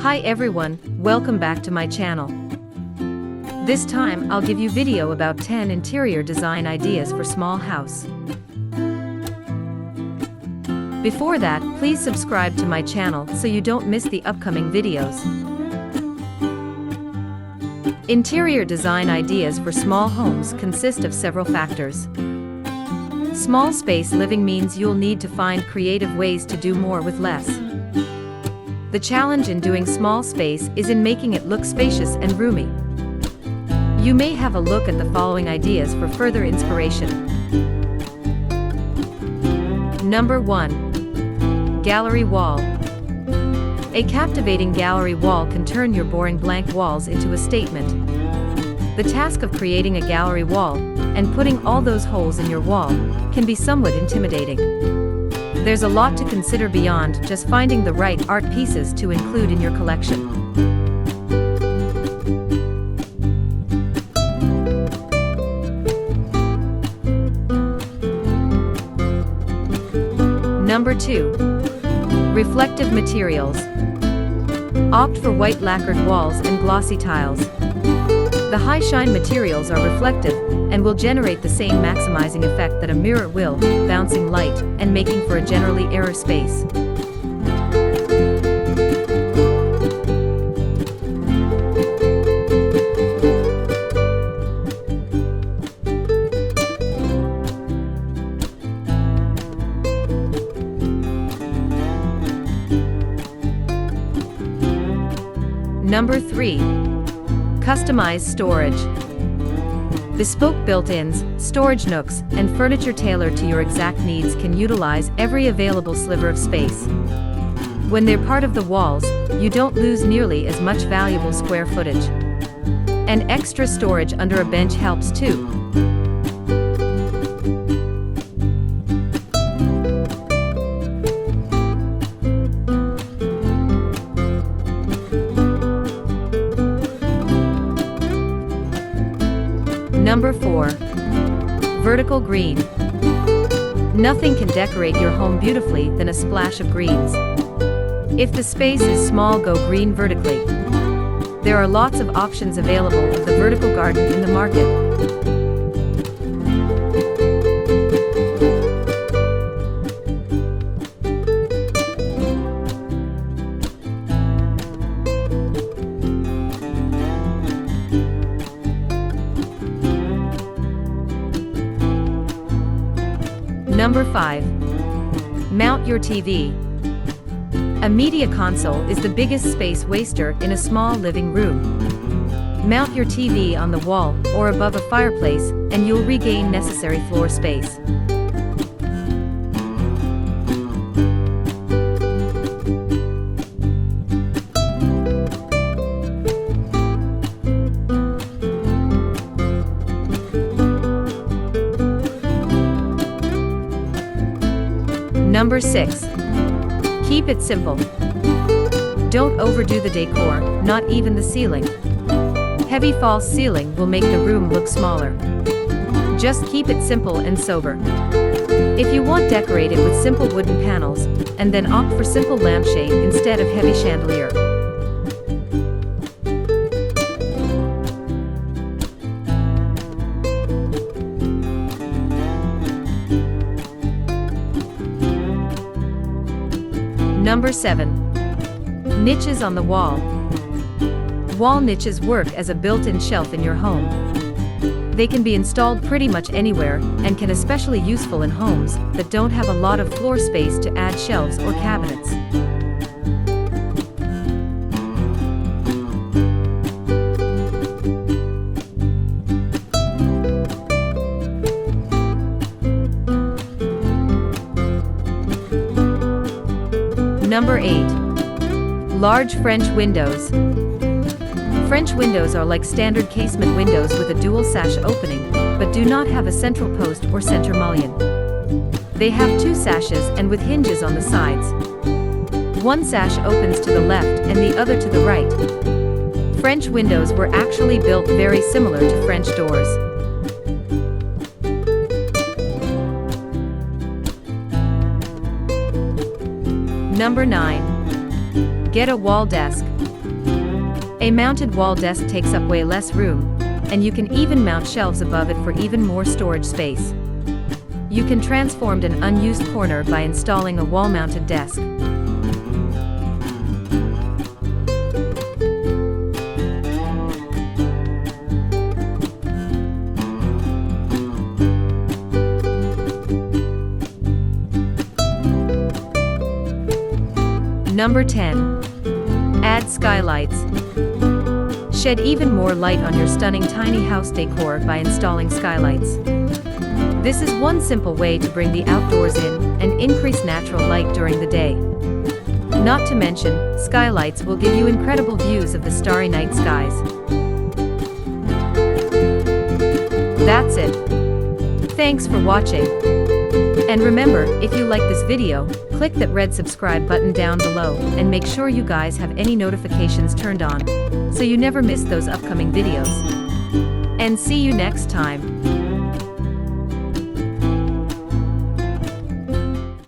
Hi everyone, welcome back to my channel. This time I'll give you video about 10 interior design ideas for small house. Before that, please subscribe to my channel so you don't miss the upcoming videos. Interior design ideas for small homes consist of several factors. Small space living means you'll need to find creative ways to do more with less. The challenge in doing small space is in making it look spacious and roomy. You may have a look at the following ideas for further inspiration. Number 1. Gallery wall. A captivating gallery wall can turn your boring blank walls into a statement. The task of creating a gallery wall, and putting all those holes in your wall, can be somewhat intimidating. There's a lot to consider beyond just finding the right art pieces to include in your collection. Number 2. Reflective materials. Opt for white lacquered walls and glossy tiles. The high shine materials are reflective and will generate the same maximizing effect that a mirror will, bouncing light and making for a generally airy space. Number 3. Customized storage. Bespoke built-ins, storage nooks, and furniture tailored to your exact needs can utilize every available sliver of space. When they're part of the walls, you don't lose nearly as much valuable square footage. And extra storage under a bench helps too. Number 4. Vertical green. Nothing can decorate your home beautifully than a splash of greens. If the space is small, go green vertically. There are lots of options available of the vertical garden in the market. Number 5. Mount your TV. A media console is the biggest space waster in a small living room. Mount your TV on the wall or above a fireplace and you'll regain necessary floor space. Number 6. Keep it simple. Don't overdo the decor, not even the ceiling. Heavy false ceiling will make the room look smaller. Just keep it simple and sober. If you want, decorate it with simple wooden panels, and then opt for simple lampshade instead of heavy chandelier. Number 7. Niches on the wall. Wall niches work as a built-in shelf in your home. They can be installed pretty much anywhere, and can especially useful in homes that don't have a lot of floor space to add shelves or cabinets. Number 8. Large French windows. French windows are like standard casement windows with a dual sash opening, but do not have a central post or center mullion. They have 2 sashes and with hinges on the sides. One sash opens to the left and the other to the right. French windows were actually built very similar to French doors. Number 9. Get a wall desk. A mounted wall desk takes up way less room, and you can even mount shelves above it for even more storage space. You can transform an unused corner by installing a wall-mounted desk. Number 10. Add skylights. Shed even more light on your stunning tiny house decor by installing skylights. This is one simple way to bring the outdoors in and increase natural light during the day. Not to mention, skylights will give you incredible views of the starry night skies. That's it. Thanks for watching. And remember, if you like this video, click that red subscribe button down below and make sure you guys have any notifications turned on, so you never miss those upcoming videos. And see you next time.